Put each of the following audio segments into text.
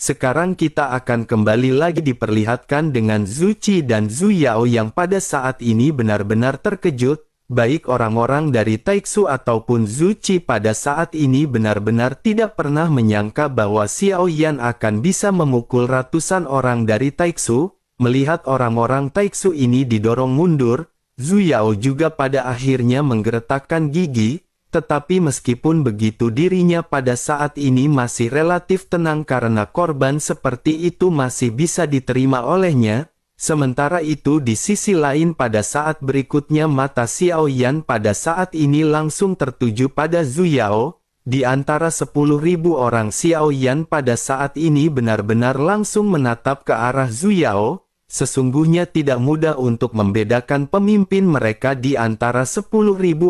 Sekarang kita akan kembali lagi diperlihatkan dengan Zhu Qi dan Zhu Yao yang pada saat ini benar-benar terkejut, baik orang-orang dari Taixu ataupun Zhu Qi pada saat ini benar-benar tidak pernah menyangka bahwa Xiao Yan akan bisa memukul ratusan orang dari Taixu. Melihat orang-orang Taixu ini didorong mundur, Zhu Yao juga pada akhirnya menggeretakkan gigi. Tetapi meskipun begitu dirinya pada saat ini masih relatif tenang karena korban seperti itu masih bisa diterima olehnya. Sementara itu di sisi lain pada saat berikutnya mata Xiao Yan pada saat ini langsung tertuju pada Zhu Yao. Di antara 10.000 orang Xiao Yan pada saat ini benar-benar langsung menatap ke arah Zhu Yao. Sesungguhnya tidak mudah untuk membedakan pemimpin mereka di antara 10.000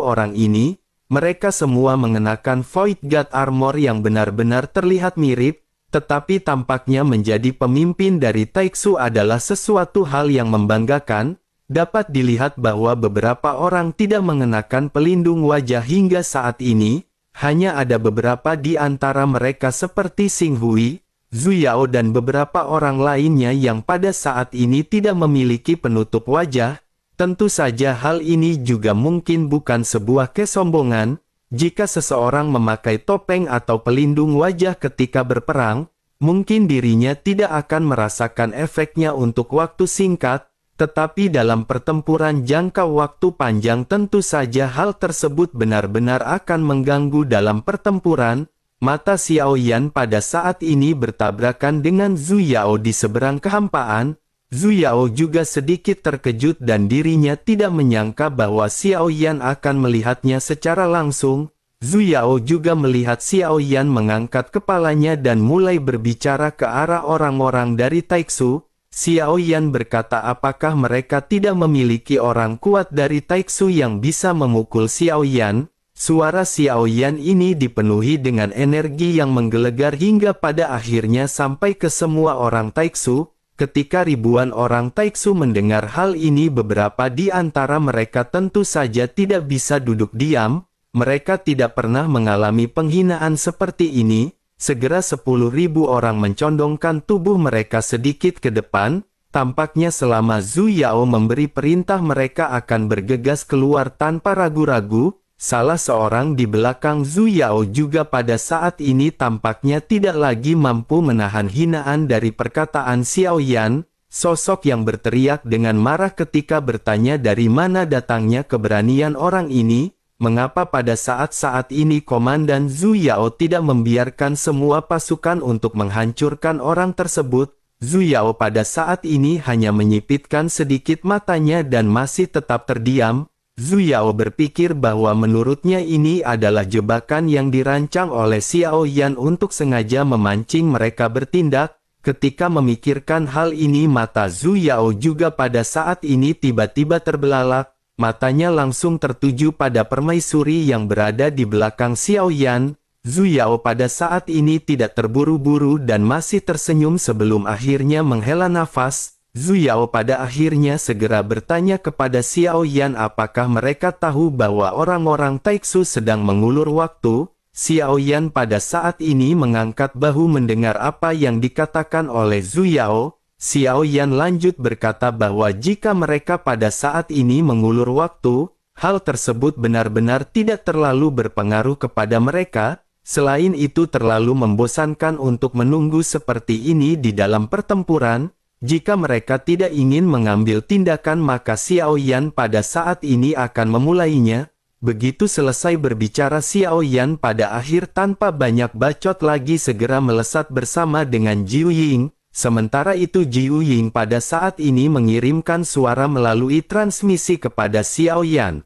orang ini. Mereka semua mengenakan Void God Armor yang benar-benar terlihat mirip, tetapi tampaknya menjadi pemimpin dari Taixu adalah sesuatu hal yang membanggakan. Dapat dilihat bahwa beberapa orang tidak mengenakan pelindung wajah hingga saat ini, hanya ada beberapa di antara mereka seperti Xing Hui, Zhu Yao dan beberapa orang lainnya yang pada saat ini tidak memiliki penutup wajah. Tentu saja hal ini juga mungkin bukan sebuah kesombongan. Jika seseorang memakai topeng atau pelindung wajah ketika berperang, mungkin dirinya tidak akan merasakan efeknya untuk waktu singkat, tetapi dalam pertempuran jangka waktu panjang tentu saja hal tersebut benar-benar akan mengganggu dalam pertempuran. Mata Xiao Yan pada saat ini bertabrakan dengan Zhu Yao di seberang kehampaan. Zhu Yao juga sedikit terkejut dan dirinya tidak menyangka bahwa Xiao Yan akan melihatnya secara langsung. Zhu Yao juga melihat Xiao Yan mengangkat kepalanya dan mulai berbicara ke arah orang-orang dari Taixu. Xiao Yan berkata apakah mereka tidak memiliki orang kuat dari Taixu yang bisa memukul Xiao Yan? Suara Xiao Yan ini dipenuhi dengan energi yang menggelegar hingga pada akhirnya sampai ke semua orang Taixu. Ketika ribuan orang Taixu mendengar hal ini beberapa di antara mereka tentu saja tidak bisa duduk diam, mereka tidak pernah mengalami penghinaan seperti ini. Segera 10.000 orang mencondongkan tubuh mereka sedikit ke depan, tampaknya selama Zhu Yao memberi perintah mereka akan bergegas keluar tanpa ragu-ragu. Salah seorang di belakang Zhu Yao juga pada saat ini tampaknya tidak lagi mampu menahan hinaan dari perkataan Xiao Yan, sosok yang berteriak dengan marah ketika bertanya dari mana datangnya keberanian orang ini, mengapa pada saat-saat ini Komandan Zhu Yao tidak membiarkan semua pasukan untuk menghancurkan orang tersebut. Zhu Yao pada saat ini hanya menyipitkan sedikit matanya dan masih tetap terdiam. Zhu Yao berpikir bahwa menurutnya ini adalah jebakan yang dirancang oleh Xiao Yan untuk sengaja memancing mereka bertindak. Ketika memikirkan hal ini mata Zhu Yao juga pada saat ini tiba-tiba terbelalak. Matanya langsung tertuju pada permaisuri yang berada di belakang Xiao Yan. Zhu Yao pada saat ini tidak terburu-buru dan masih tersenyum sebelum akhirnya menghela nafas. Zhu Yao pada akhirnya segera bertanya kepada Xiao Yan apakah mereka tahu bahwa orang-orang Taixu sedang mengulur waktu. Xiao Yan pada saat ini mengangkat bahu mendengar apa yang dikatakan oleh Zhu Yao. Xiao Yan lanjut berkata bahwa jika mereka pada saat ini mengulur waktu, hal tersebut benar-benar tidak terlalu berpengaruh kepada mereka. Selain itu terlalu membosankan untuk menunggu seperti ini di dalam pertempuran. Jika mereka tidak ingin mengambil tindakan maka Xiao Yan pada saat ini akan memulainya. Begitu selesai berbicara Xiao Yan pada akhir tanpa banyak bacot lagi segera melesat bersama dengan Jiu Ying. Sementara itu Jiu Ying pada saat ini mengirimkan suara melalui transmisi kepada Xiao Yan.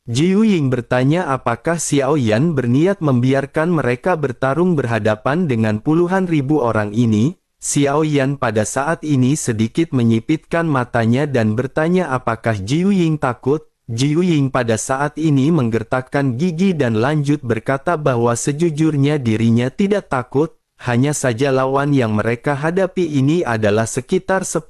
Jiu Ying bertanya apakah Xiao Yan berniat membiarkan mereka bertarung berhadapan dengan puluhan ribu orang ini. Xiao Yan pada saat ini sedikit menyipitkan matanya dan bertanya apakah Jiu Ying takut. Jiu Ying pada saat ini menggertakkan gigi dan lanjut berkata bahwa sejujurnya dirinya tidak takut. Hanya saja lawan yang mereka hadapi ini adalah sekitar 10.000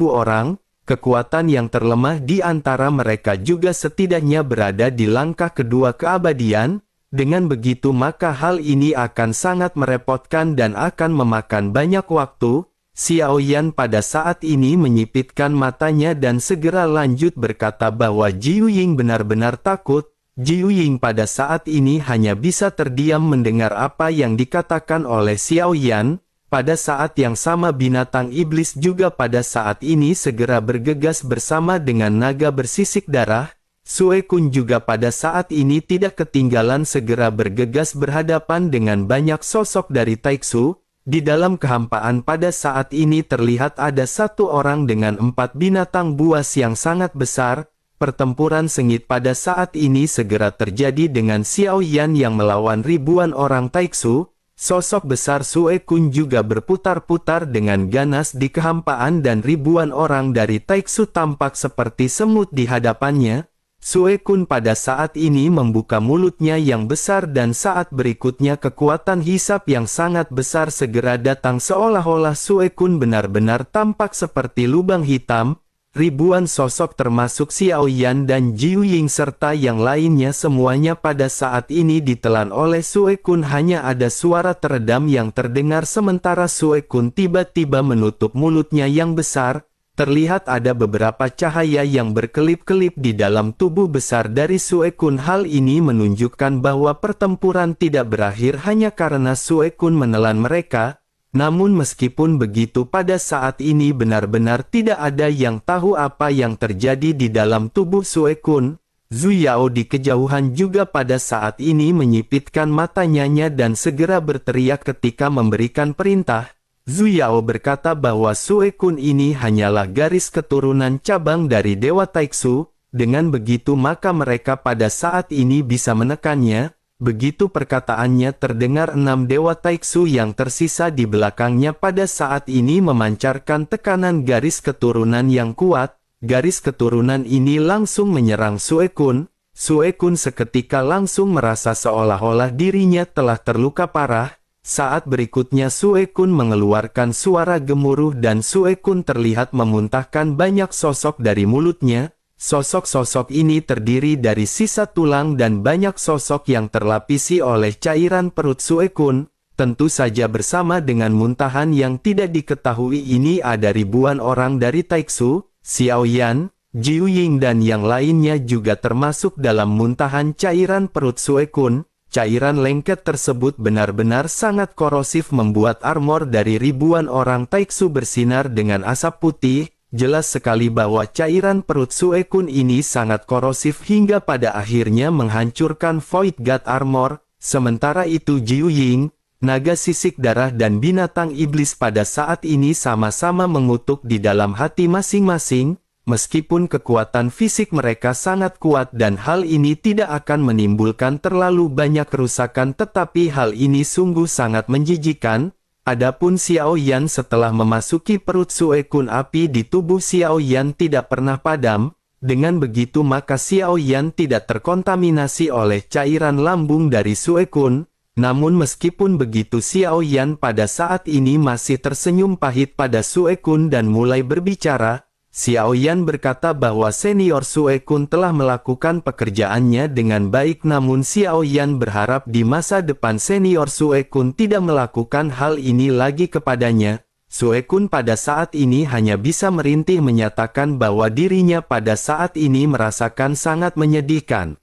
orang. Kekuatan yang terlemah di antara mereka juga setidaknya berada di langkah kedua keabadian. Dengan begitu maka hal ini akan sangat merepotkan dan akan memakan banyak waktu. Xiao Yan pada saat ini menyipitkan matanya dan segera lanjut berkata bahwa Jiu Ying benar-benar takut. Jiu Ying pada saat ini hanya bisa terdiam mendengar apa yang dikatakan oleh Xiao Yan. Pada saat yang sama binatang iblis juga pada saat ini segera bergegas bersama dengan naga bersisik darah. Sue Kun juga pada saat ini tidak ketinggalan segera bergegas berhadapan dengan banyak sosok dari Taiksu. Di dalam kehampaan pada saat ini terlihat ada satu orang dengan 4 binatang buas yang sangat besar. Pertempuran sengit pada saat ini segera terjadi dengan Xiao Yan yang melawan ribuan orang Taiksu. Sosok besar Sue Kun juga berputar-putar dengan ganas di kehampaan dan ribuan orang dari Taiksu tampak seperti semut di hadapannya. Sue Kun pada saat ini membuka mulutnya yang besar dan saat berikutnya kekuatan hisap yang sangat besar segera datang seolah-olah Sue Kun benar-benar tampak seperti lubang hitam. Ribuan sosok termasuk Xiao Yan dan Jiu Ying serta yang lainnya semuanya pada saat ini ditelan oleh Sue Kun. Hanya ada suara teredam yang terdengar sementara Sue Kun tiba-tiba menutup mulutnya yang besar. Terlihat ada beberapa cahaya yang berkelip-kelip di dalam tubuh besar dari Sue Kun. Hal ini menunjukkan bahwa pertempuran tidak berakhir hanya karena Sue Kun menelan mereka. Namun meskipun begitu pada saat ini benar-benar tidak ada yang tahu apa yang terjadi di dalam tubuh Sue Kun. Zhu Yao di kejauhan juga pada saat ini menyipitkan matanya dan segera berteriak ketika memberikan perintah. Zhu Yao berkata bahwa Sue Kun ini hanyalah garis keturunan cabang dari Dewa Taiksu. Dengan begitu maka mereka pada saat ini bisa menekannya. Begitu perkataannya terdengar 6 Dewa Taiksu yang tersisa di belakangnya pada saat ini memancarkan tekanan garis keturunan yang kuat. Garis keturunan ini langsung menyerang Sue Kun. Sue Kun seketika langsung merasa seolah-olah dirinya telah terluka parah. Saat berikutnya Sue Kun mengeluarkan suara gemuruh dan Sue Kun terlihat memuntahkan banyak sosok dari mulutnya. Sosok-sosok ini terdiri dari sisa tulang dan banyak sosok yang terlapisi oleh cairan perut Sue Kun. Tentu saja bersama dengan muntahan yang tidak diketahui ini ada ribuan orang dari Taiksu, Xiao Yan, Jiu Ying dan yang lainnya juga termasuk dalam muntahan cairan perut Sue Kun. Cairan lengket tersebut benar-benar sangat korosif membuat armor dari ribuan orang Taiksu bersinar dengan asap putih. Jelas sekali bahwa cairan perut Sue Kun ini sangat korosif hingga pada akhirnya menghancurkan Void God Armor. Sementara itu Jiu Ying, naga sisik darah dan binatang iblis pada saat ini sama-sama mengutuk di dalam hati masing-masing. Meskipun kekuatan fisik mereka sangat kuat dan hal ini tidak akan menimbulkan terlalu banyak kerusakan tetapi hal ini sungguh sangat menjijikkan. Adapun Xiao Yan setelah memasuki perut Sue Kun api di tubuh Xiao Yan tidak pernah padam. Dengan begitu maka Xiao Yan tidak terkontaminasi oleh cairan lambung dari Sue Kun. Namun meskipun begitu Xiao Yan pada saat ini masih tersenyum pahit pada Sue Kun dan mulai berbicara. Xiao Yan berkata bahwa senior Sue Kun telah melakukan pekerjaannya dengan baik namun Xiao Yan berharap di masa depan senior Sue Kun tidak melakukan hal ini lagi kepadanya. Sue Kun pada saat ini hanya bisa merintih menyatakan bahwa dirinya pada saat ini merasakan sangat menyedihkan.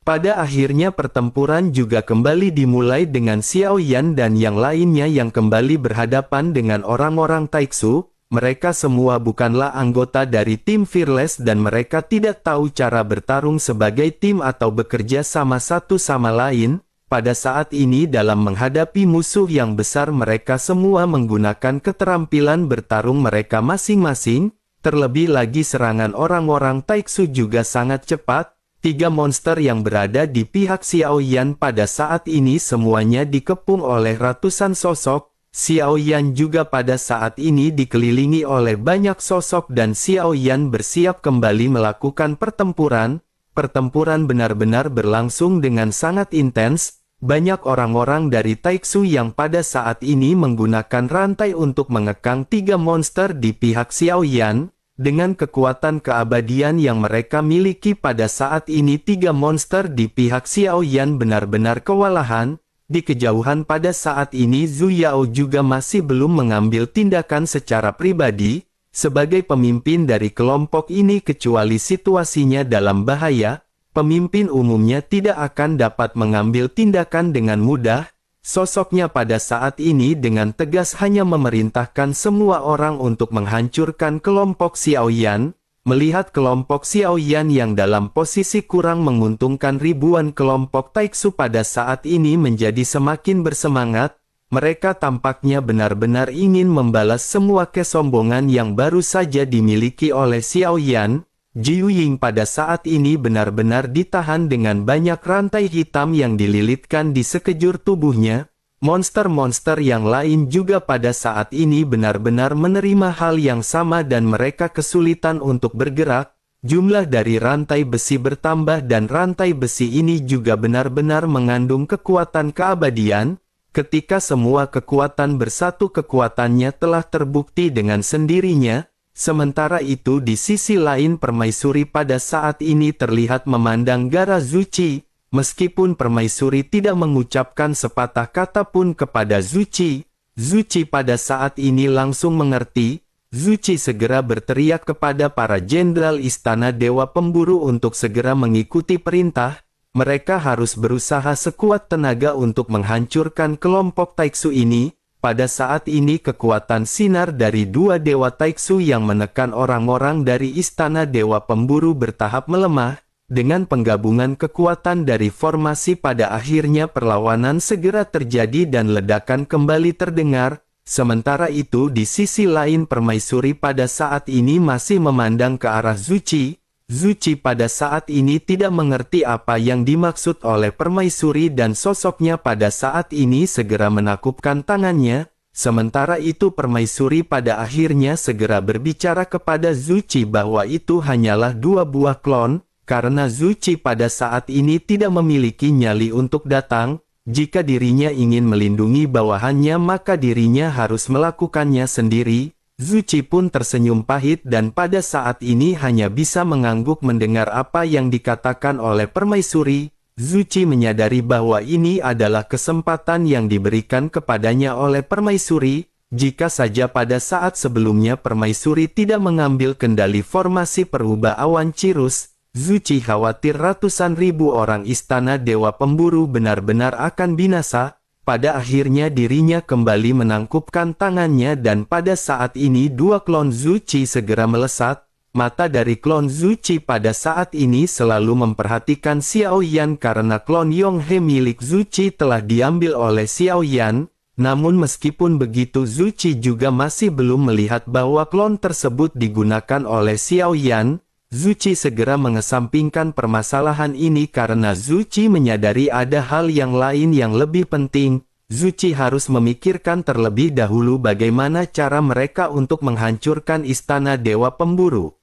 Pada akhirnya pertempuran juga kembali dimulai dengan Xiao Yan dan yang lainnya yang kembali berhadapan dengan orang-orang Taiksu. Mereka semua bukanlah anggota dari tim Fearless dan mereka tidak tahu cara bertarung sebagai tim atau bekerja sama satu sama lain. Pada saat ini dalam menghadapi musuh yang besar mereka semua menggunakan keterampilan bertarung mereka masing-masing. Terlebih lagi serangan orang-orang Taiksu juga sangat cepat. 3 monster yang berada di pihak Xiao Yan pada saat ini semuanya dikepung oleh ratusan sosok. Xiao Yan juga pada saat ini dikelilingi oleh banyak sosok dan Xiao Yan bersiap kembali melakukan pertempuran. Pertempuran benar-benar berlangsung dengan sangat intens. Banyak orang-orang dari Taiksu yang pada saat ini menggunakan rantai untuk mengekang 3 monster di pihak Xiao Yan. Dengan kekuatan keabadian yang mereka miliki pada saat ini, tiga monster di pihak Xiao Yan benar-benar kewalahan. Di kejauhan pada saat ini Zhu Yao juga masih belum mengambil tindakan secara pribadi, sebagai pemimpin dari kelompok ini kecuali situasinya dalam bahaya, pemimpin umumnya tidak akan dapat mengambil tindakan dengan mudah. Sosoknya pada saat ini dengan tegas hanya memerintahkan semua orang untuk menghancurkan kelompok Xiao Yan. Melihat kelompok Xiao Yan yang dalam posisi kurang menguntungkan, ribuan kelompok Taiksu pada saat ini menjadi semakin bersemangat. Mereka tampaknya benar-benar ingin membalas semua kesombongan yang baru saja dimiliki oleh Xiao Yan. Jiu Ying pada saat ini benar-benar ditahan dengan banyak rantai hitam yang dililitkan di sekejur tubuhnya. Monster-monster yang lain juga pada saat ini benar-benar menerima hal yang sama dan mereka kesulitan untuk bergerak. Jumlah dari rantai besi bertambah dan rantai besi ini juga benar-benar mengandung kekuatan keabadian. Ketika semua kekuatan bersatu, kekuatannya telah terbukti dengan sendirinya. Sementara itu di sisi lain Permaisuri pada saat ini terlihat memandang Gara Zuci. Meskipun Permaisuri tidak mengucapkan sepatah kata pun kepada Zuci, Zuci pada saat ini langsung mengerti. Zuci segera berteriak kepada para jenderal Istana Dewa Pemburu untuk segera mengikuti perintah. Mereka harus berusaha sekuat tenaga untuk menghancurkan kelompok Taiksu ini. Pada saat ini kekuatan sinar dari dua Dewa Taiksu yang menekan orang-orang dari Istana Dewa Pemburu bertahap melemah. Dengan penggabungan kekuatan dari formasi, pada akhirnya perlawanan segera terjadi dan ledakan kembali terdengar. Sementara itu di sisi lain Permaisuri pada saat ini masih memandang ke arah Zuci. Zuci pada saat ini tidak mengerti apa yang dimaksud oleh Permaisuri dan sosoknya pada saat ini segera menakupkan tangannya. Sementara itu Permaisuri pada akhirnya segera berbicara kepada Zuci bahwa itu hanyalah dua buah klon, karena Zuci pada saat ini tidak memiliki nyali untuk datang. Jika dirinya ingin melindungi bawahannya maka dirinya harus melakukannya sendiri. Zuci pun tersenyum pahit dan pada saat ini hanya bisa mengangguk mendengar apa yang dikatakan oleh Permaisuri. Zuci menyadari bahwa ini adalah kesempatan yang diberikan kepadanya oleh Permaisuri. Jika saja pada saat sebelumnya Permaisuri tidak mengambil kendali formasi perubah awan Cirrus, Zuci khawatir ratusan ribu orang Istana Dewa Pemburu benar-benar akan binasa. Pada akhirnya dirinya kembali menangkupkan tangannya dan pada saat ini dua klon Zuci segera melesat. Mata dari klon Zuci pada saat ini selalu memperhatikan Xiao Yan karena klon Yonghe milik Zuci telah diambil oleh Xiao Yan. Namun meskipun begitu Zuci juga masih belum melihat bahwa klon tersebut digunakan oleh Xiao Yan. Zuci segera mengesampingkan permasalahan ini karena Zuci menyadari ada hal yang lain yang lebih penting. Zuci harus memikirkan terlebih dahulu bagaimana cara mereka untuk menghancurkan Istana Dewa Pemburu.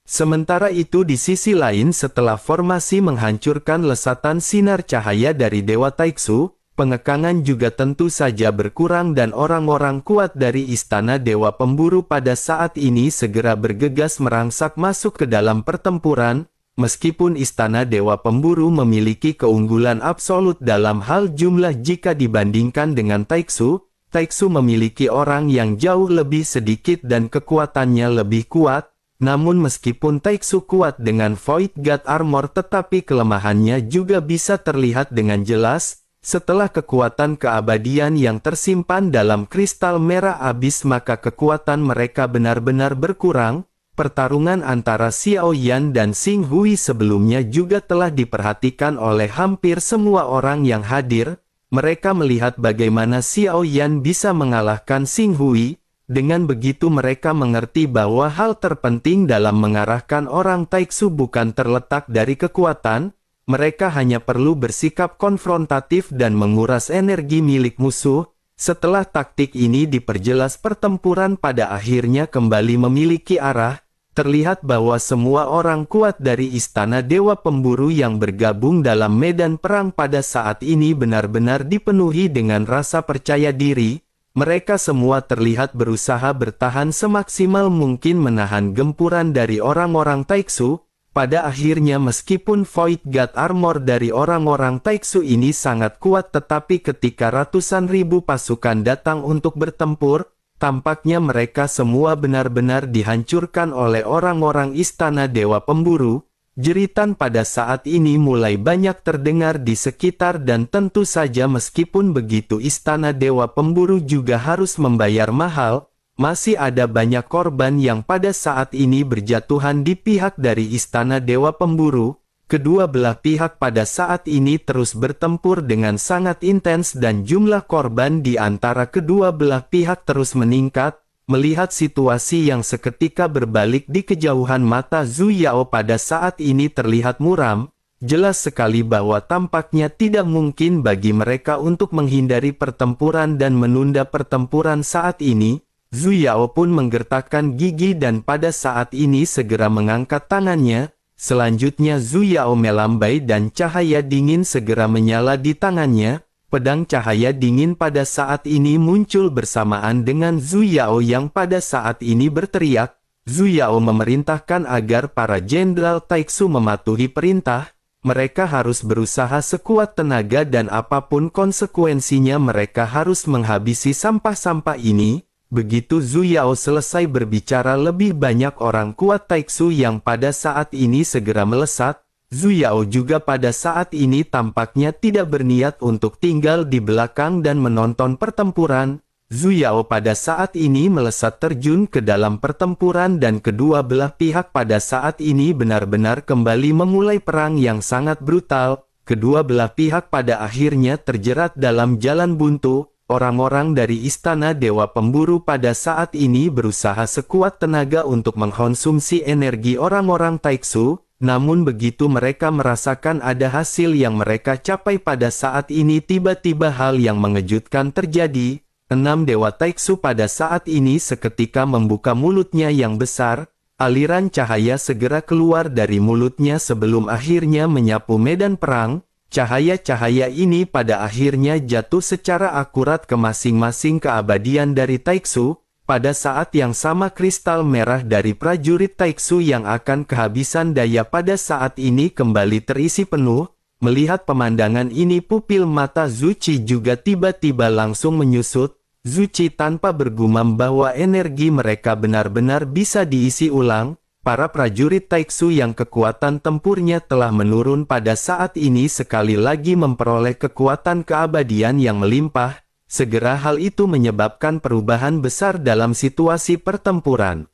Sementara itu di sisi lain setelah formasi menghancurkan lesatan sinar cahaya dari Dewa Taiksu, pengekangan juga tentu saja berkurang dan orang-orang kuat dari Istana Dewa Pemburu pada saat ini segera bergegas merangsak masuk ke dalam pertempuran. Meskipun Istana Dewa Pemburu memiliki keunggulan absolut dalam hal jumlah jika dibandingkan dengan Taiksu, Taiksu memiliki orang yang jauh lebih sedikit dan kekuatannya lebih kuat. Namun meskipun Taiksu kuat dengan Void God Armor tetapi kelemahannya juga bisa terlihat dengan jelas. Setelah kekuatan keabadian yang tersimpan dalam kristal merah abis maka kekuatan mereka benar-benar berkurang. Pertarungan antara Xiao Yan dan Xing Hui sebelumnya juga telah diperhatikan oleh hampir semua orang yang hadir. Mereka melihat bagaimana Xiao Yan bisa mengalahkan Xing Hui. Dengan begitu mereka mengerti bahwa hal terpenting dalam mengarahkan orang Taiksu bukan terletak dari kekuatan. Mereka hanya perlu bersikap konfrontatif dan menguras energi milik musuh. Setelah taktik ini diperjelas pertempuran pada akhirnya kembali memiliki arah. Terlihat bahwa semua orang kuat dari Istana Dewa Pemburu yang bergabung dalam medan perang pada saat ini benar-benar dipenuhi dengan rasa percaya diri. Mereka semua terlihat berusaha bertahan semaksimal mungkin menahan gempuran dari orang-orang Taiksu. Pada akhirnya meskipun Void God Armor dari orang-orang Taiksu ini sangat kuat, tetapi ketika ratusan ribu pasukan datang untuk bertempur, tampaknya mereka semua benar-benar dihancurkan oleh orang-orang Istana Dewa Pemburu. Jeritan pada saat ini mulai banyak terdengar di sekitar dan tentu saja meskipun begitu Istana Dewa Pemburu juga harus membayar mahal, masih ada banyak korban yang pada saat ini berjatuhan di pihak dari Istana Dewa Pemburu. Kedua belah pihak pada saat ini terus bertempur dengan sangat intens dan jumlah korban di antara kedua belah pihak terus meningkat. Melihat situasi yang seketika berbalik di kejauhan, mata Zhu Yao pada saat ini terlihat muram. Jelas sekali bahwa tampaknya tidak mungkin bagi mereka untuk menghindari pertempuran dan menunda pertempuran saat ini. Zhu Yao pun menggertakkan gigi dan pada saat ini segera mengangkat tangannya. Selanjutnya Zhu Yao melambai dan cahaya dingin segera menyala di tangannya. Pedang cahaya dingin pada saat ini muncul bersamaan dengan Zhu Yao yang pada saat ini berteriak. Zhu Yao memerintahkan agar para jenderal Taiksu mematuhi perintah. Mereka harus berusaha sekuat tenaga dan apapun konsekuensinya mereka harus menghabisi sampah-sampah ini. Begitu Zhu Yao selesai berbicara, lebih banyak orang kuat Taiksu yang pada saat ini segera melesat. Zhu Yao juga pada saat ini tampaknya tidak berniat untuk tinggal di belakang dan menonton pertempuran. Zhu Yao pada saat ini melesat terjun ke dalam pertempuran dan kedua belah pihak pada saat ini benar-benar kembali memulai perang yang sangat brutal. Kedua belah pihak pada akhirnya terjerat dalam jalan buntu. Orang-orang dari Istana Dewa Pemburu pada saat ini berusaha sekuat tenaga untuk mengkonsumsi energi orang-orang Taiksu. Namun begitu mereka merasakan ada hasil yang mereka capai pada saat ini, tiba-tiba hal yang mengejutkan terjadi. 6 Dewa Taiksu pada saat ini seketika membuka mulutnya yang besar. Aliran cahaya segera keluar dari mulutnya sebelum akhirnya menyapu medan perang. Cahaya-cahaya ini pada akhirnya jatuh secara akurat ke masing-masing keabadian dari Taiksu. Pada saat yang sama kristal merah dari prajurit Taiksu yang akan kehabisan daya pada saat ini kembali terisi penuh. Melihat pemandangan ini, pupil mata Zhu Qi juga tiba-tiba langsung menyusut. Zhu Qi tanpa bergumam bahwa energi mereka benar-benar bisa diisi ulang. Para prajurit Taiksu yang kekuatan tempurnya telah menurun pada saat ini sekali lagi memperoleh kekuatan keabadian yang melimpah. Segera hal itu menyebabkan perubahan besar dalam situasi pertempuran.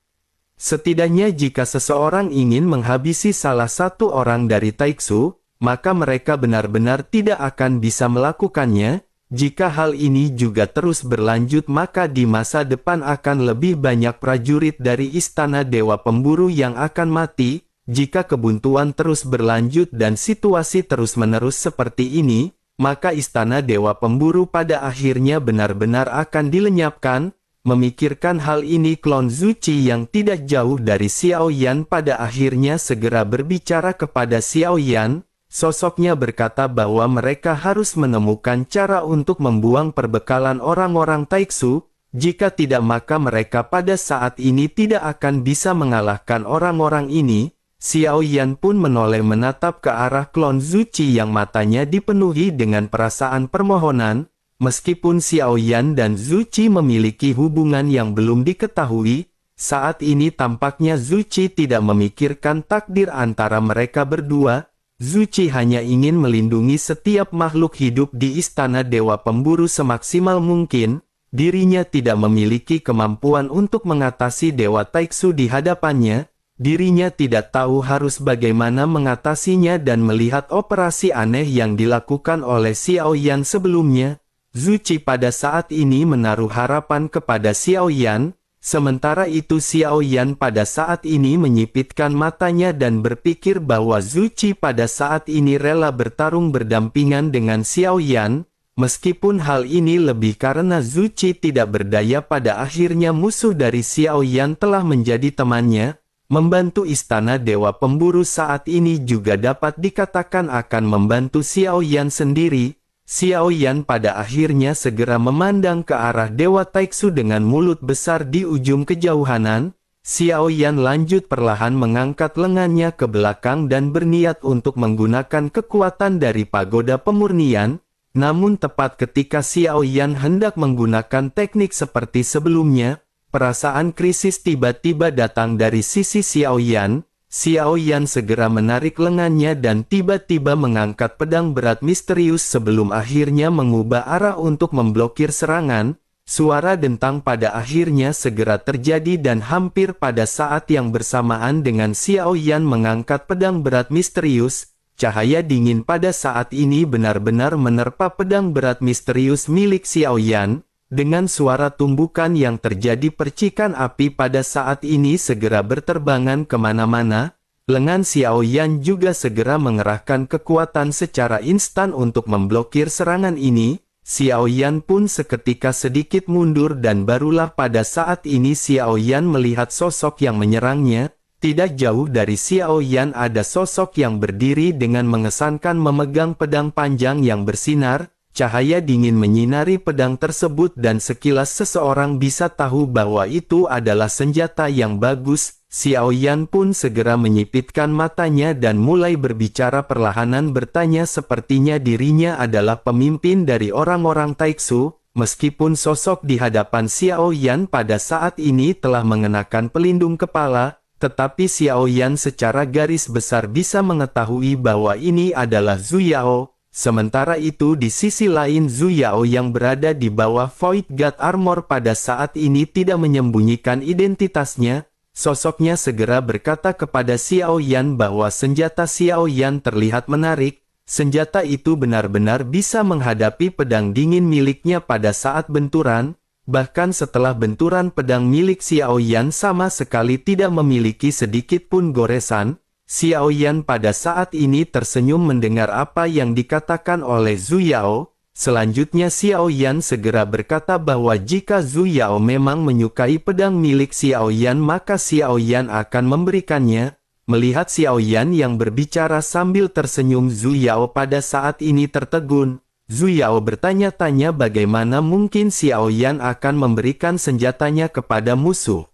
Setidaknya jika seseorang ingin menghabisi salah satu orang dari Taiksu, maka mereka benar-benar tidak akan bisa melakukannya. Jika hal ini juga terus berlanjut, maka di masa depan akan lebih banyak prajurit dari Istana Dewa Pemburu yang akan mati. Jika kebuntuan terus berlanjut dan situasi terus-menerus seperti ini, maka Istana Dewa Pemburu pada akhirnya benar-benar akan dilenyapkan. Memikirkan hal ini, klon Zhu Qi yang tidak jauh dari Xiao Yan pada akhirnya segera berbicara kepada Xiao Yan. Sosoknya berkata bahwa mereka harus menemukan cara untuk membuang perbekalan orang-orang Taiksu. Jika tidak, maka mereka pada saat ini tidak akan bisa mengalahkan orang-orang ini. Xiao Yan pun menoleh menatap ke arah klon Zhu Qi yang matanya dipenuhi dengan perasaan permohonan. Meskipun Xiao Yan dan Zhu Qi memiliki hubungan yang belum diketahui, saat ini tampaknya Zhu Qi tidak memikirkan takdir antara mereka berdua. Zhu Qi hanya ingin melindungi setiap makhluk hidup di Istana Dewa Pemburu semaksimal mungkin. Dirinya tidak memiliki kemampuan untuk mengatasi Dewa Taiksu di hadapannya. Dirinya tidak tahu harus bagaimana mengatasinya dan melihat operasi aneh yang dilakukan oleh Xiao Yan sebelumnya. Zhu Qi pada saat ini menaruh harapan kepada Xiao Yan. Sementara itu Xiao Yan pada saat ini menyipitkan matanya dan berpikir bahwa Zhu Qi pada saat ini rela bertarung berdampingan dengan Xiao Yan. Meskipun hal ini lebih karena Zhu Qi tidak berdaya, pada akhirnya musuh dari Xiao Yan telah menjadi temannya. Membantu Istana Dewa Pemburu saat ini juga dapat dikatakan akan membantu Xiao Yan sendiri. Xiao Yan pada akhirnya segera memandang ke arah Dewa Taiksu dengan mulut besar di ujung kejauhanan. Xiao Yan lanjut perlahan mengangkat lengannya ke belakang dan berniat untuk menggunakan kekuatan dari pagoda pemurnian. Namun tepat ketika Xiao Yan hendak menggunakan teknik seperti sebelumnya, perasaan krisis tiba-tiba datang dari sisi Xiao Yan. Xiao Yan segera menarik lengannya dan tiba-tiba mengangkat pedang berat misterius sebelum akhirnya mengubah arah untuk memblokir serangan. Suara dentang pada akhirnya segera terjadi dan hampir pada saat yang bersamaan dengan Xiao Yan mengangkat pedang berat misterius, cahaya dingin pada saat ini benar-benar menerpa pedang berat misterius milik Xiao Yan. Dengan suara tumbukan yang terjadi, percikan api pada saat ini segera berterbangan kemana-mana. Lengan Xiao Yan juga segera mengerahkan kekuatan secara instan untuk memblokir serangan ini. Xiao Yan pun seketika sedikit mundur dan barulah pada saat ini Xiao Yan melihat sosok yang menyerangnya. Tidak jauh dari Xiao Yan ada sosok yang berdiri dengan mengesankan memegang pedang panjang yang bersinar. Cahaya dingin menyinari pedang tersebut dan sekilas seseorang bisa tahu bahwa itu adalah senjata yang bagus. Xiao Yan pun segera menyipitkan matanya dan mulai berbicara perlahanan bertanya sepertinya dirinya adalah pemimpin dari orang-orang Taiksu. Meskipun sosok di hadapan Xiao Yan pada saat ini telah mengenakan pelindung kepala, tetapi Xiao Yan secara garis besar bisa mengetahui bahwa ini adalah Zhu Yao. Sementara itu di sisi lain Zhu Yao yang berada di bawah Void God Armor pada saat ini tidak menyembunyikan identitasnya. Sosoknya segera berkata kepada Xiao Yan bahwa senjata Xiao Yan terlihat menarik. Senjata itu benar-benar bisa menghadapi pedang dingin miliknya pada saat benturan. Bahkan setelah benturan pedang milik Xiao Yan sama sekali tidak memiliki sedikit pun goresan. Xiao Yan pada saat ini tersenyum mendengar apa yang dikatakan oleh Zhu Yao. Selanjutnya Xiao Yan segera berkata bahwa jika Zhu Yao memang menyukai pedang milik Xiao Yan maka Xiao Yan akan memberikannya. Melihat Xiao Yan yang berbicara sambil tersenyum, Zhu Yao pada saat ini tertegun. Zhu Yao bertanya-tanya bagaimana mungkin Xiao Yan akan memberikan senjatanya kepada musuh.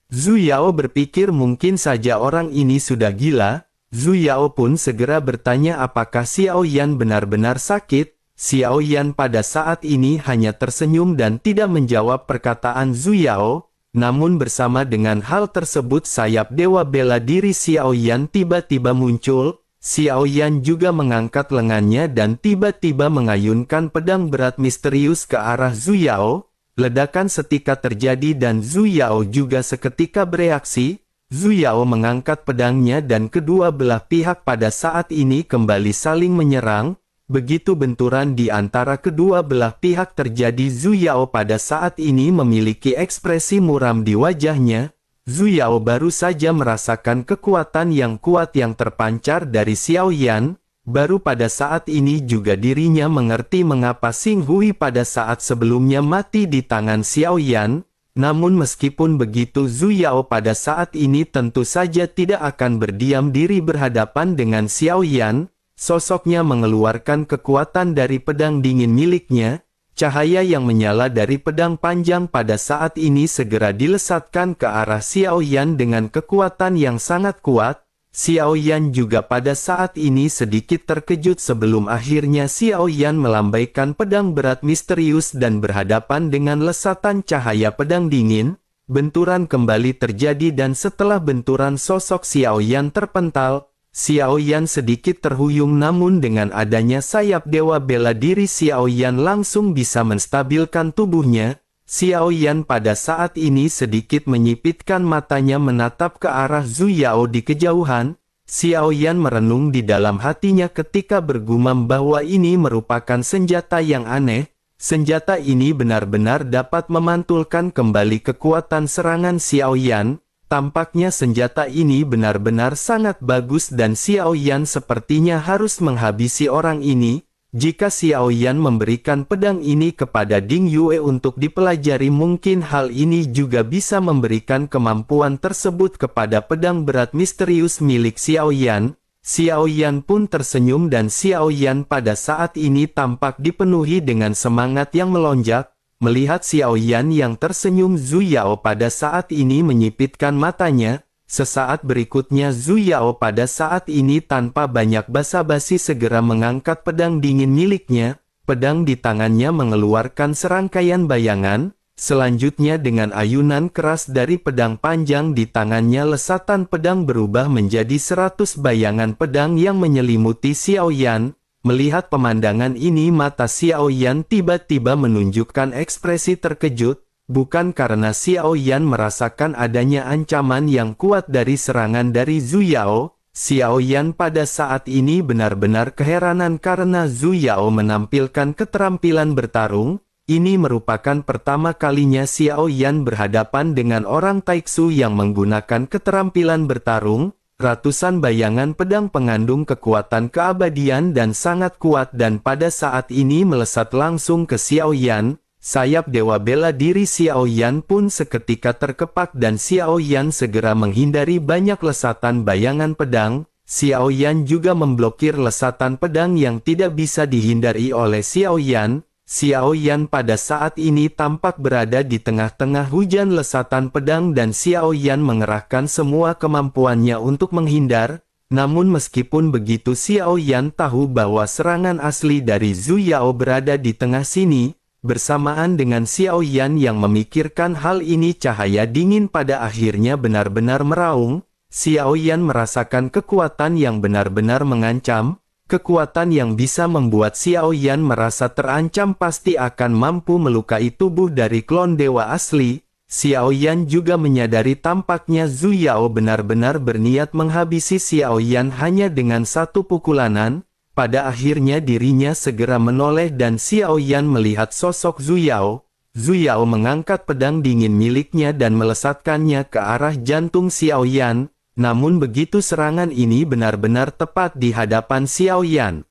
Zhu Yao berpikir mungkin saja orang ini sudah gila. Zhu Yao pun segera bertanya apakah Xiao Yan benar-benar sakit. Xiao Yan pada saat ini hanya tersenyum dan tidak menjawab perkataan Zhu Yao. Namun bersama dengan hal tersebut sayap dewa bela diri Xiao Yan tiba-tiba muncul. Xiao Yan juga mengangkat lengannya dan tiba-tiba mengayunkan pedang berat misterius ke arah Zhu Yao. Ledakan setika terjadi dan Zhu Yao juga seketika bereaksi. Zhu Yao mengangkat pedangnya dan kedua belah pihak pada saat ini kembali saling menyerang. Begitu benturan di antara kedua belah pihak terjadi, Zhu Yao pada saat ini memiliki ekspresi muram di wajahnya. Zhu Yao baru saja merasakan kekuatan yang kuat yang terpancar dari Xiao Yan. Baru pada saat ini juga dirinya mengerti mengapa Xing Hui pada saat sebelumnya mati di tangan Xiao Yan. Namun meskipun begitu Zhu Yao pada saat ini tentu saja tidak akan berdiam diri berhadapan dengan Xiao Yan. Sosoknya mengeluarkan kekuatan dari pedang dingin miliknya. Cahaya yang menyala dari pedang panjang pada saat ini segera dilesatkan ke arah Xiao Yan dengan kekuatan yang sangat kuat. Xiao Yan juga pada saat ini sedikit terkejut sebelum akhirnya Xiao Yan melambaikan pedang berat misterius dan berhadapan dengan lesatan cahaya pedang dingin. Benturan kembali terjadi dan setelah benturan sosok Xiao Yan terpental, Xiao Yan sedikit terhuyung namun dengan adanya sayap dewa bela diri Xiao Yan langsung bisa menstabilkan tubuhnya. Xiao Yan pada saat ini sedikit menyipitkan matanya menatap ke arah Zhu Yao di kejauhan. Xiao Yan merenung di dalam hatinya ketika bergumam bahwa ini merupakan senjata yang aneh. Senjata ini benar-benar dapat memantulkan kembali kekuatan serangan Xiao Yan. Tampaknya senjata ini benar-benar sangat bagus dan Xiao Yan sepertinya harus menghabisi orang ini. Jika Xiao Yan memberikan pedang ini kepada Ding Yue untuk dipelajari, mungkin hal ini juga bisa memberikan kemampuan tersebut kepada pedang berat misterius milik Xiao Yan. Xiao Yan pun tersenyum dan Xiao Yan pada saat ini tampak dipenuhi dengan semangat yang melonjak. Melihat Xiao Yan yang tersenyum, Zhu Yao pada saat ini menyipitkan matanya. Sesaat berikutnya Zhu Yao pada saat ini tanpa banyak basa-basi segera mengangkat pedang dingin miliknya. Pedang di tangannya mengeluarkan serangkaian bayangan. Selanjutnya dengan ayunan keras dari pedang panjang di tangannya, lesatan pedang berubah menjadi 100 bayangan pedang yang menyelimuti Xiao Yan. Melihat pemandangan ini, mata Xiao Yan tiba-tiba menunjukkan ekspresi terkejut, bukan karena Xiao Yan merasakan adanya ancaman yang kuat dari serangan dari Zhu Yao. Xiao Yan pada saat ini benar-benar keheranan karena Zhu Yao menampilkan keterampilan bertarung. Ini merupakan pertama kalinya Xiao Yan berhadapan dengan orang Taiksu yang menggunakan keterampilan bertarung. Ratusan bayangan pedang pengandung kekuatan keabadian dan sangat kuat dan pada saat ini melesat langsung ke Xiao Yan. Sayap dewa bela diri Xiao Yan pun seketika terkepak dan Xiao Yan segera menghindari banyak lesatan bayangan pedang. Xiao Yan juga memblokir lesatan pedang yang tidak bisa dihindari oleh Xiao Yan. Xiao Yan pada saat ini tampak berada di tengah-tengah hujan lesatan pedang dan Xiao Yan mengerahkan semua kemampuannya untuk menghindar. Namun meskipun begitu Xiao Yan tahu bahwa serangan asli dari Zhu Yao berada di tengah sini. Bersamaan dengan Xiao Yan yang memikirkan hal ini, cahaya dingin pada akhirnya benar-benar meraung. Xiao Yan merasakan kekuatan yang benar-benar mengancam. Kekuatan yang bisa membuat Xiao Yan merasa terancam pasti akan mampu melukai tubuh dari klon dewa asli. Xiao Yan juga menyadari tampaknya Zhu Yao benar-benar berniat menghabisi Xiao Yan hanya dengan satu pukulanan. Pada akhirnya dirinya segera menoleh dan Xiao Yan melihat sosok Zhu Yao. Zhu Yao mengangkat pedang dingin miliknya dan melesatkannya ke arah jantung Xiao Yan. Namun begitu serangan ini benar-benar tepat di hadapan Xiao Yan.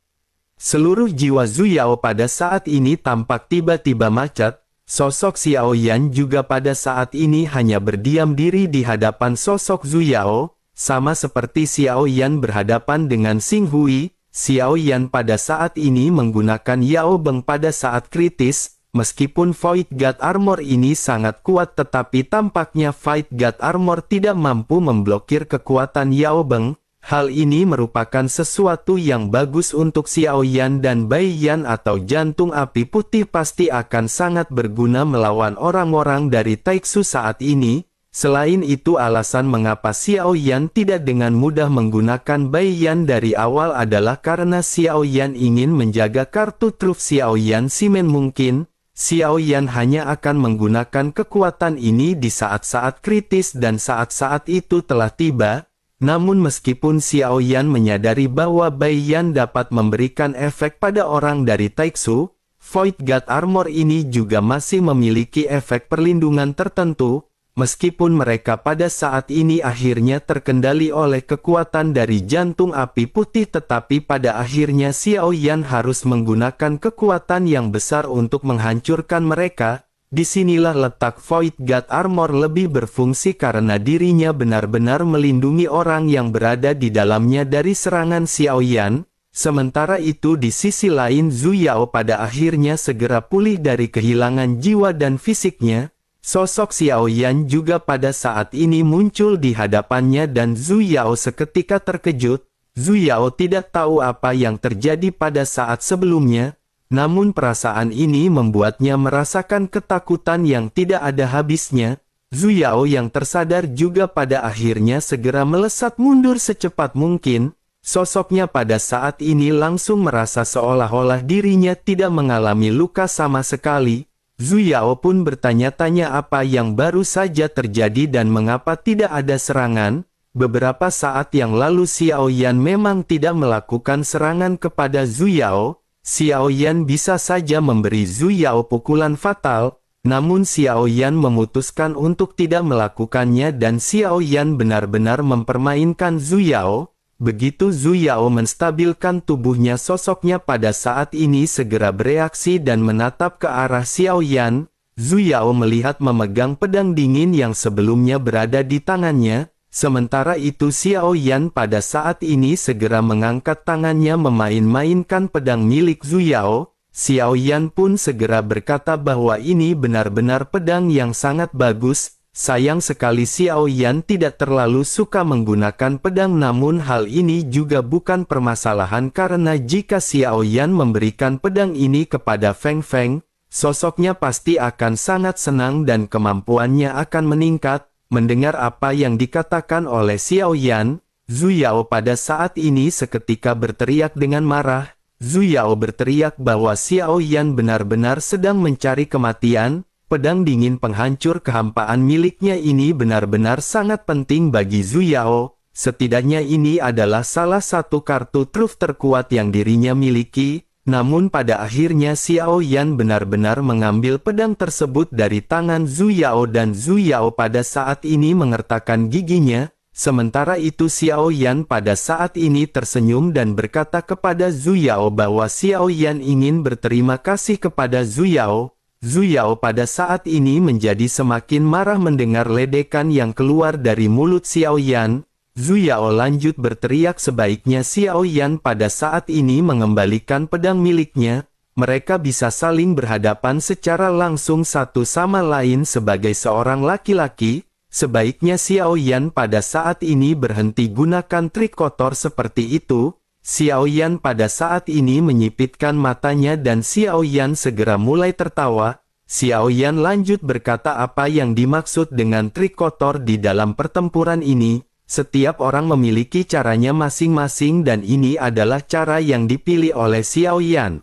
Seluruh jiwa Zhu Yao pada saat ini tampak tiba-tiba macet. Sosok Xiao Yan juga pada saat ini hanya berdiam diri di hadapan sosok Zhu Yao. Sama seperti Xiao Yan berhadapan dengan Xing Hui, Xiao Yan pada saat ini menggunakan Yao Beng pada saat kritis. Meskipun Void God Armor ini sangat kuat, tetapi tampaknya Void God Armor tidak mampu memblokir kekuatan Yao Beng. Hal ini merupakan sesuatu yang bagus untuk Xiao Yan dan Bai Yan atau jantung api putih pasti akan sangat berguna melawan orang-orang dari Taiksu saat ini. Selain itu, alasan mengapa Xiao Yan tidak dengan mudah menggunakan Bai Yan dari awal adalah karena Xiao Yan ingin menjaga kartu truf Xiao Yan simen mungkin. Xiao Yan hanya akan menggunakan kekuatan ini di saat-saat kritis dan saat-saat itu telah tiba. Namun meskipun Xiao Yan menyadari bahwa Bai Yan dapat memberikan efek pada orang dari Taiksu, Void God Armor ini juga masih memiliki efek perlindungan tertentu. Meskipun mereka pada saat ini akhirnya terkendali oleh kekuatan dari jantung api putih, tetapi pada akhirnya Xiao Yan harus menggunakan kekuatan yang besar untuk menghancurkan mereka. Disinilah letak Void God Armor lebih berfungsi karena dirinya benar-benar melindungi orang yang berada di dalamnya dari serangan Xiao Yan. Sementara itu di sisi lain Zhu Yao pada akhirnya segera pulih dari kehilangan jiwa dan fisiknya. Sosok Xiao Yan juga pada saat ini muncul di hadapannya dan Zhu Yao seketika terkejut. Zhu Yao tidak tahu apa yang terjadi pada saat sebelumnya. Namun perasaan ini membuatnya merasakan ketakutan yang tidak ada habisnya. Zhu Yao yang tersadar juga pada akhirnya segera melesat mundur secepat mungkin. Sosoknya pada saat ini langsung merasa seolah-olah dirinya tidak mengalami luka sama sekali. Zhu Yao pun bertanya-tanya apa yang baru saja terjadi dan mengapa tidak ada serangan. Beberapa saat yang lalu Xiao Yan memang tidak melakukan serangan kepada Zhu Yao. Xiao Yan bisa saja memberi Zhu Yao pukulan fatal, namun Xiao Yan memutuskan untuk tidak melakukannya dan Xiao Yan benar-benar mempermainkan Zhu Yao. Begitu Zhu Yao menstabilkan tubuhnya, sosoknya pada saat ini segera bereaksi dan menatap ke arah Xiao Yan. Zhu Yao melihat memegang pedang dingin yang sebelumnya berada di tangannya. Sementara itu Xiao Yan pada saat ini segera mengangkat tangannya memain-mainkan pedang milik Zhu Yao. Xiao Yan pun segera berkata bahwa ini benar-benar pedang yang sangat bagus. Sayang sekali Xiao Yan tidak terlalu suka menggunakan pedang, namun hal ini juga bukan permasalahan karena jika Xiao Yan memberikan pedang ini kepada Feng Feng, sosoknya pasti akan sangat senang dan kemampuannya akan meningkat. Mendengar apa yang dikatakan oleh Xiao Yan, Zhu Yao pada saat ini seketika berteriak dengan marah. Zhu Yao berteriak bahwa Xiao Yan benar-benar sedang mencari kematian. Pedang dingin penghancur kehampaan miliknya ini benar-benar sangat penting bagi Zhu Yao. Setidaknya ini adalah salah satu kartu truf terkuat yang dirinya miliki. Namun pada akhirnya Xiao Yan benar-benar mengambil pedang tersebut dari tangan Zhu Yao dan Zhu Yao pada saat ini mengertakkan giginya. Sementara itu Xiao Yan pada saat ini tersenyum dan berkata kepada Zhu Yao bahwa Xiao Yan ingin berterima kasih kepada Zhu Yao. Zhu Yao pada saat ini menjadi semakin marah mendengar ledekan yang keluar dari mulut Xiao Yan. Zhu Yao lanjut berteriak sebaiknya Xiao Yan pada saat ini mengembalikan pedang miliknya. Mereka bisa saling berhadapan secara langsung satu sama lain sebagai seorang laki-laki. Sebaiknya Xiao Yan pada saat ini berhenti gunakan trik kotor seperti itu. Xiao Yan pada saat ini menyipitkan matanya dan Xiao Yan segera mulai tertawa. Xiao Yan lanjut berkata apa yang dimaksud dengan trik kotor di dalam pertempuran ini. Setiap orang memiliki caranya masing-masing dan ini adalah cara yang dipilih oleh Xiao Yan.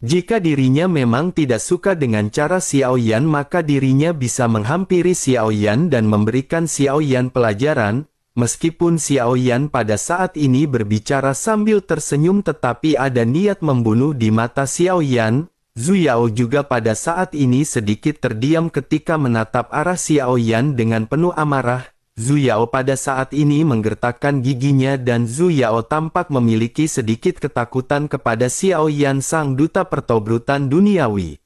Jika dirinya memang tidak suka dengan cara Xiao Yan maka dirinya bisa menghampiri Xiao Yan dan memberikan Xiao Yan pelajaran. Meskipun Xiao Yan pada saat ini berbicara sambil tersenyum tetapi ada niat membunuh di mata Xiao Yan. Zhu Yao juga pada saat ini sedikit terdiam ketika menatap arah Xiao Yan dengan penuh amarah. Zhu Yao pada saat ini menggertakkan giginya dan Zhu Yao tampak memiliki sedikit ketakutan kepada Xiao Yan sang duta pertobrutan duniawi.